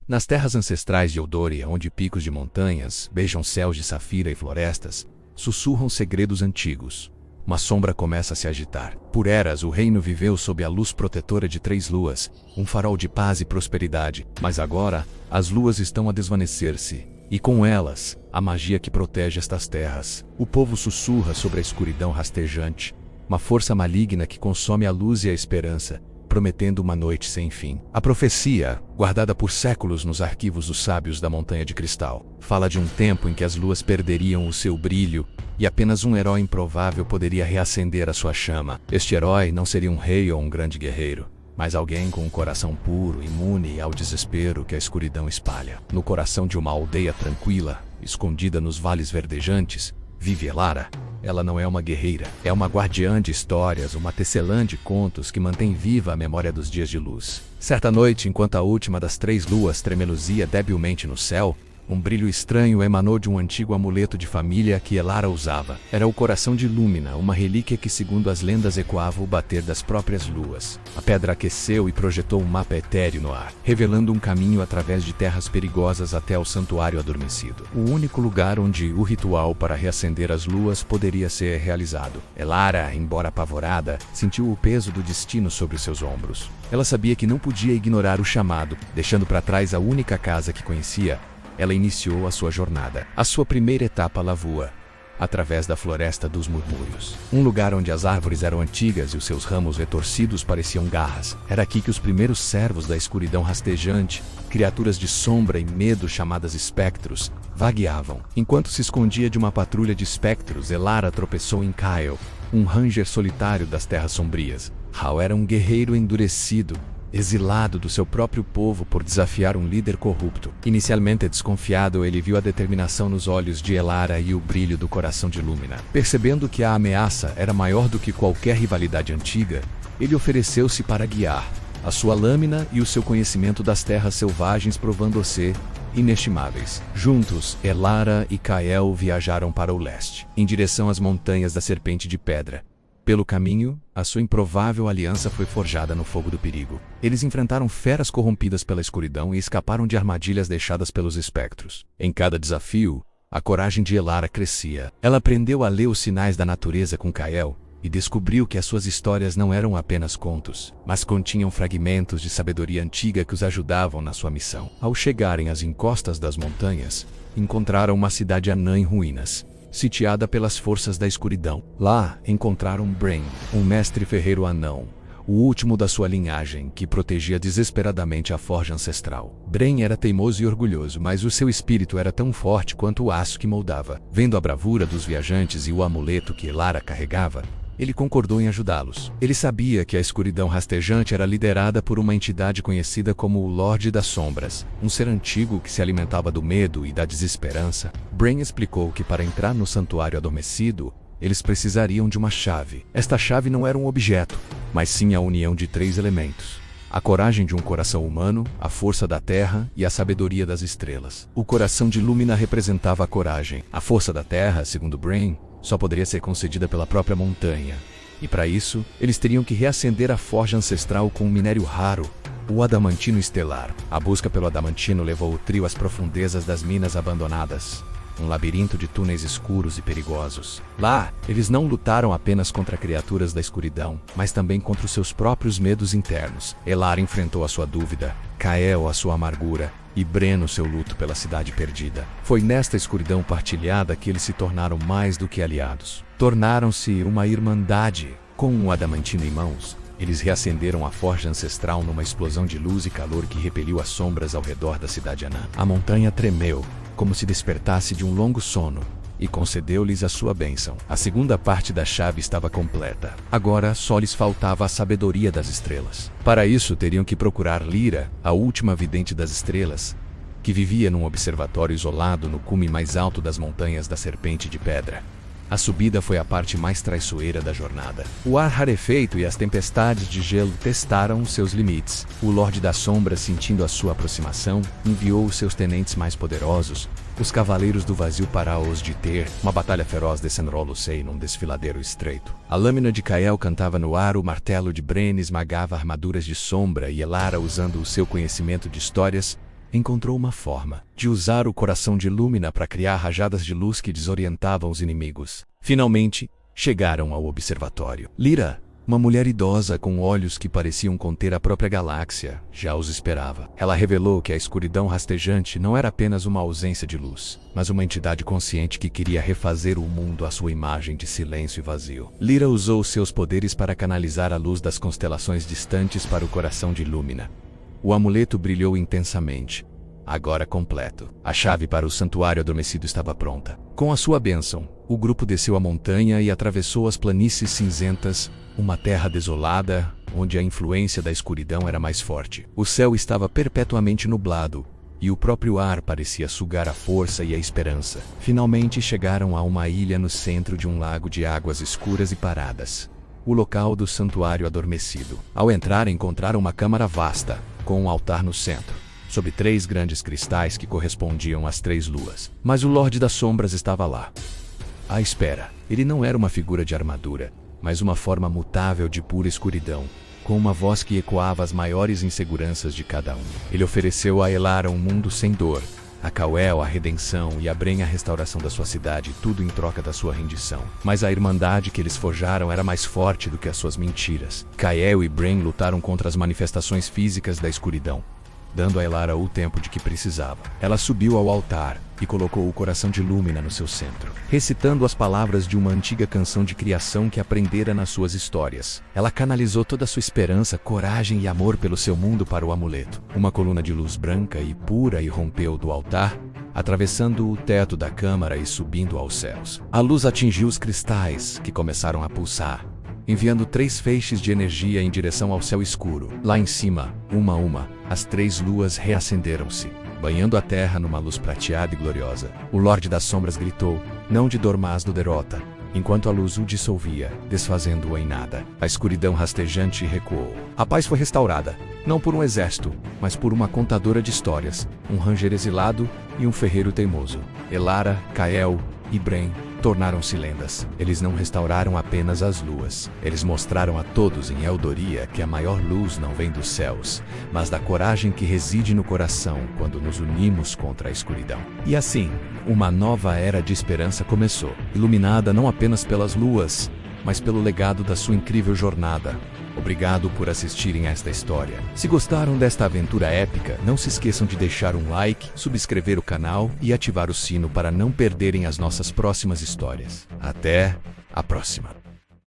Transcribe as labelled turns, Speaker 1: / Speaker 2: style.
Speaker 1: Nas terras ancestrais de Eldoria, onde picos de montanhas beijam céus de safira e florestas, sussurram segredos antigos. Uma sombra começa a se agitar. Por eras, o reino viveu sob a luz protetora de 3 luas, um farol de paz e prosperidade. Mas agora, as luas estão a desvanecer-se, e com elas, a magia que protege estas terras. O povo sussurra sobre a escuridão rastejante, uma força maligna que consome a luz e a esperança, prometendo uma noite sem fim. A profecia, guardada por séculos nos arquivos dos sábios da Montanha de Cristal, fala de um tempo em que as luas perderiam o seu brilho e apenas um herói improvável poderia reacender a sua chama. Este herói não seria um rei ou um grande guerreiro, mas alguém com um coração puro, imune ao desespero que a escuridão espalha. No coração de uma aldeia tranquila, escondida nos vales verdejantes, vive Elara. Ela não é uma guerreira, é uma guardiã de histórias, uma tecelã de contos que mantém viva a memória dos dias de luz. Certa noite, enquanto a última das 3 luas tremeluzia debilmente no céu, um brilho estranho emanou de um antigo amuleto de família que Elara usava. Era o coração de Lúmina, uma relíquia que, segundo as lendas, ecoava o bater das próprias luas. A pedra aqueceu e projetou um mapa etéreo no ar, revelando um caminho através de terras perigosas até o santuário adormecido. O único lugar onde o ritual para reacender as luas poderia ser realizado. Elara, embora apavorada, sentiu o peso do destino sobre seus ombros. Ela sabia que não podia ignorar o chamado, deixando para trás a única casa que conhecia. Ela iniciou a sua jornada. A sua primeira etapa lavua, através da Floresta dos Murmúrios. Um lugar onde as árvores eram antigas e os seus ramos retorcidos pareciam garras. Era aqui que os primeiros servos da escuridão rastejante, criaturas de sombra e medo chamadas espectros, vagueavam. Enquanto se escondia de uma patrulha de espectros, Elara tropeçou em Kyle, um ranger solitário das Terras Sombrias. Hal era um guerreiro endurecido, exilado do seu próprio povo por desafiar um líder corrupto. Inicialmente desconfiado, ele viu a determinação nos olhos de Elara e o brilho do coração de Lúmina. Percebendo que a ameaça era maior do que qualquer rivalidade antiga, ele ofereceu-se para guiar. A sua lâmina e o seu conhecimento das terras selvagens provando-se inestimáveis. Juntos, Elara e Kael viajaram para o leste, em direção às montanhas da Serpente de Pedra. Pelo caminho, a sua improvável aliança foi forjada no fogo do perigo. Eles enfrentaram feras corrompidas pela escuridão e escaparam de armadilhas deixadas pelos espectros. Em cada desafio, a coragem de Elara crescia. Ela aprendeu a ler os sinais da natureza com Kael e descobriu que as suas histórias não eram apenas contos, mas continham fragmentos de sabedoria antiga que os ajudavam na sua missão. Ao chegarem às encostas das montanhas, encontraram uma cidade anã em ruínas, sitiada pelas forças da escuridão. Lá, encontraram Brain, um mestre ferreiro anão, o último da sua linhagem, que protegia desesperadamente a forja ancestral. Brain era teimoso e orgulhoso, mas o seu espírito era tão forte quanto o aço que moldava. Vendo a bravura dos viajantes e o amuleto que Elara carregava, ele concordou em ajudá-los. Ele sabia que a escuridão rastejante era liderada por uma entidade conhecida como o Lorde das Sombras, um ser antigo que se alimentava do medo e da desesperança. Brain explicou que para entrar no santuário adormecido, eles precisariam de uma chave. Esta chave não era um objeto, mas sim a união de 3 elementos: a coragem de um coração humano, a força da terra e a sabedoria das estrelas. O coração de Lúmina representava a coragem. A força da terra, segundo Brain, só poderia ser concedida pela própria montanha. E para isso, eles teriam que reacender a forja ancestral com um minério raro, o adamantino estelar. A busca pelo adamantino levou o trio às profundezas das minas abandonadas, um labirinto de túneis escuros e perigosos. Lá, eles não lutaram apenas contra criaturas da escuridão, mas também contra os seus próprios medos internos. Elara enfrentou a sua dúvida, Kael a sua amargura, e Breno seu luto pela cidade perdida. Foi nesta escuridão partilhada que eles se tornaram mais do que aliados. Tornaram-se uma irmandade. Com um adamantino em mãos, eles reacenderam a forja ancestral numa explosão de luz e calor que repeliu as sombras ao redor da cidade anã. A montanha tremeu, como se despertasse de um longo sono, e concedeu-lhes a sua bênção. A segunda parte da chave estava completa. Agora só lhes faltava a sabedoria das estrelas. Para isso teriam que procurar Lyra, a última vidente das estrelas, que vivia num observatório isolado no cume mais alto das montanhas da Serpente de Pedra. A subida foi a parte mais traiçoeira da jornada. O ar rarefeito e as tempestades de gelo testaram seus limites. O Lorde das Sombras, sentindo a sua aproximação, enviou os seus tenentes mais poderosos, os Cavaleiros do Vazio, para os deter. Uma batalha feroz desenrolou-se num desfiladeiro estreito. A lâmina de Kael cantava no ar, o martelo de Bren esmagava armaduras de sombra e Elara, usando o seu conhecimento de histórias, encontrou uma forma de usar o coração de Lumina para criar rajadas de luz que desorientavam os inimigos. Finalmente, chegaram ao observatório. Lyra, uma mulher idosa com olhos que pareciam conter a própria galáxia, já os esperava. Ela revelou que a escuridão rastejante não era apenas uma ausência de luz, mas uma entidade consciente que queria refazer o mundo à sua imagem de silêncio e vazio. Lyra usou seus poderes para canalizar a luz das constelações distantes para o coração de Lumina. O amuleto brilhou intensamente, agora completo. A chave para o santuário adormecido estava pronta. Com a sua bênção, o grupo desceu a montanha e atravessou as planícies cinzentas, uma terra desolada, onde a influência da escuridão era mais forte. O céu estava perpetuamente nublado, e o próprio ar parecia sugar a força e a esperança. Finalmente chegaram a uma ilha no centro de um lago de águas escuras e paradas, o local do santuário adormecido. Ao entrar, encontraram uma câmara vasta, com um altar no centro, sob 3 grandes cristais que correspondiam às 3 luas. Mas o Lorde das Sombras estava lá, à espera. Ele não era uma figura de armadura, mas uma forma mutável de pura escuridão, com uma voz que ecoava as maiores inseguranças de cada um. Ele ofereceu a Elara um mundo sem dor, a Kal-El a redenção e a Bren a restauração da sua cidade, tudo em troca da sua rendição. Mas a irmandade que eles forjaram era mais forte do que as suas mentiras. Kal-El e Bren lutaram contra as manifestações físicas da escuridão, dando a Elara o tempo de que precisava. Ela subiu ao altar e colocou o coração de Lumina no seu centro, recitando as palavras de uma antiga canção de criação que aprendera nas suas histórias. Ela canalizou toda a sua esperança, coragem e amor pelo seu mundo para o amuleto. Uma coluna de luz branca e pura irrompeu do altar, atravessando o teto da câmara e subindo aos céus. A luz atingiu os cristais, que começaram a pulsar, enviando 3 feixes de energia em direção ao céu escuro. Lá em cima, uma a uma, as 3 luas reacenderam-se, banhando a terra numa luz prateada e gloriosa. O Lorde das Sombras gritou, não de dor mas do derrota, enquanto a luz o dissolvia, desfazendo-o em nada. A escuridão rastejante recuou. A paz foi restaurada, não por um exército, mas por uma contadora de histórias, um ranger exilado e um ferreiro teimoso. Elara, Kal-El e Bren tornaram-se lendas. Eles não restauraram apenas as luas. Eles mostraram a todos em Eldoria que a maior luz não vem dos céus, mas da coragem que reside no coração quando nos unimos contra a escuridão. E assim, uma nova era de esperança começou, iluminada não apenas pelas luas, mas pelo legado da sua incrível jornada. Obrigado por assistirem a esta história. Se gostaram desta aventura épica, não se esqueçam de deixar um like, subscrever o canal e ativar o sino para não perderem as nossas próximas histórias. Até a próxima!